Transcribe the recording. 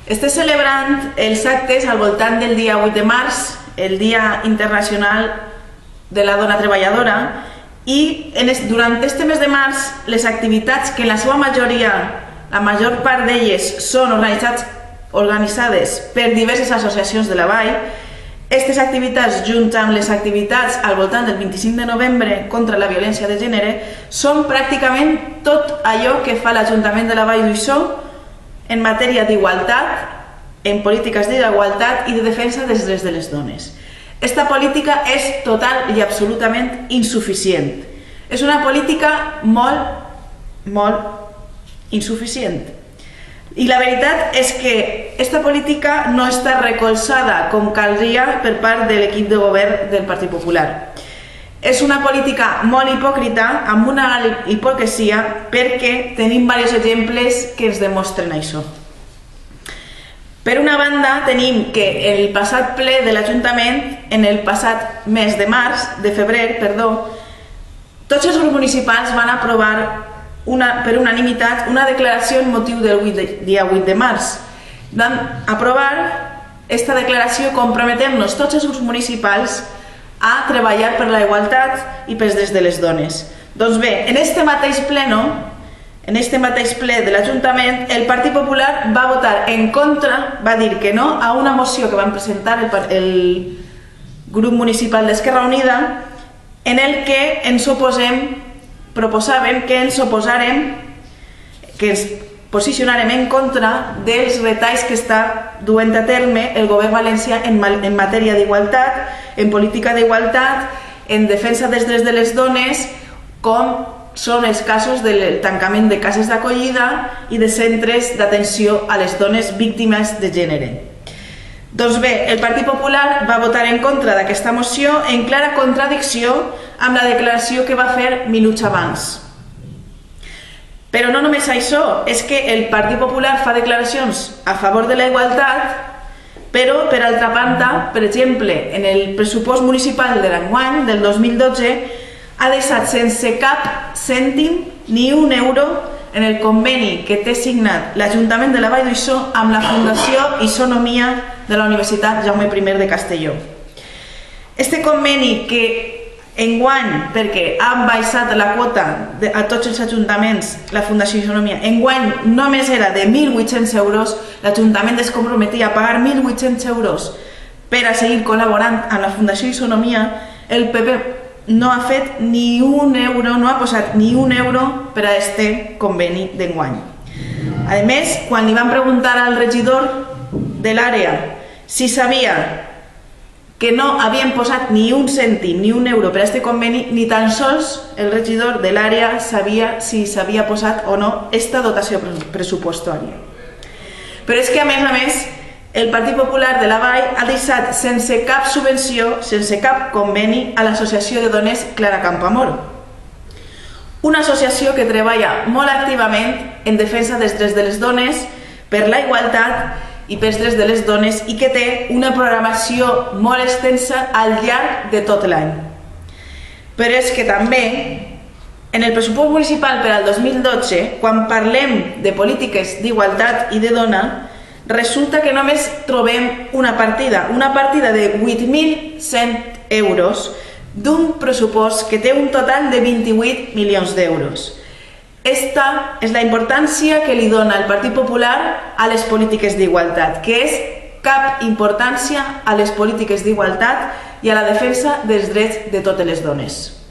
Està celebrant els actes al voltant del dia 8 de març, el Dia Internacional de la Dona Treballadora, i durant este mes de març les activitats, que en la seva majoria, la major part d'elles són organitzades per diverses associacions de la Vall, aquestes activitats, junt amb les activitats al voltant del 25 de novembre contra la violència de gènere, són pràcticament tot allò que fa l'Ajuntament de la Vall d'Uixó en matèria d'igualtat, en polítiques d'igualtat i de defensa dels drets de les dones. Esta política és total i absolutament insuficient. És una política molt insuficient. I la veritat és que aquesta política no està recolzada com caldria per part de l'equip de govern del Partit Popular. És una política molt hipòcrita, amb una hipocresia, perquè tenim diversos exemples que ens demostren això. Per una banda, tenim que el passat ple de l'Ajuntament, en el passat mes de febrer, tots els grups municipals van aprovar per unanimitat una declaració en motiu del dia 8 de març. Vam aprovar aquesta declaració comprometent-nos tots els grups municipals a treballar per la igualtat i pels drets de les dones. Doncs bé, en este mateix ple de l'Ajuntament, el Partit Popular va votar en contra, va dir que no a una moció que van presentar el grup municipal d'Esquerra Unida, en el que proposàvem que ens posicionarem en contra dels retalls que està duent a terme el govern valencià en matèria d'igualtat, en política d'igualtat, en defensa dels drets de les dones, com són els casos del tancament de cases d'acollida i de centres d'atenció a les dones víctimes de gènere. Doncs bé, el Partit Popular va votar en contra d'aquesta moció en clara contradicció amb la declaració que va fer minuts abans. Però no només això, és que el Partit Popular fa declaracions a favor de la igualtat, però, per altra banda, per exemple, en el pressupost municipal de l'enguany, del 2012, ha deixat sense cap cèntim ni un euro en el conveni que té signat l'Ajuntament de la Vall d'Uixó amb la Fundació Isonomia de la Universitat Jaume I de Castelló. Este conveni que enguany, perquè han baixat la quota a tots els ajuntaments, la Fundació Isonomia, enguany només era de 1.800 euros, l'Ajuntament es comprometia a pagar 1.800 euros per a seguir col·laborant amb la Fundació Isonomia. El PP no ha fet ni un euro, no ha posat ni un euro per a este conveni d'enguany. A més, quan li van preguntar al regidor de l'àrea si sabia que no havien posat ni un cèntim, ni un euro per a este conveni, ni tan sols el regidor de l'àrea sabia si s'havia posat o no esta dotació pressupostària. Però és que, a més, el Partit Popular de la Vall ha deixat sense cap subvenció, sense cap conveni, a l'Associació de Dones Clara Campoamor. Una associació que treballa molt activament en defensa dels drets de les dones, per la igualtat i pels drets de les dones, i que té una programació molt extensa al llarg de tot l'any. Però és que també, en el pressupost municipal per al 2012, quan parlem de polítiques d'igualtat i de dona, resulta que només trobem una partida de 8.100 euros d'un pressupost que té un total de 28 milions d'euros. Esta és la importància que li dona el Partit Popular a les polítiques d'igualtat, que és cap importància a les polítiques d'igualtat i a la defensa dels drets de totes les dones.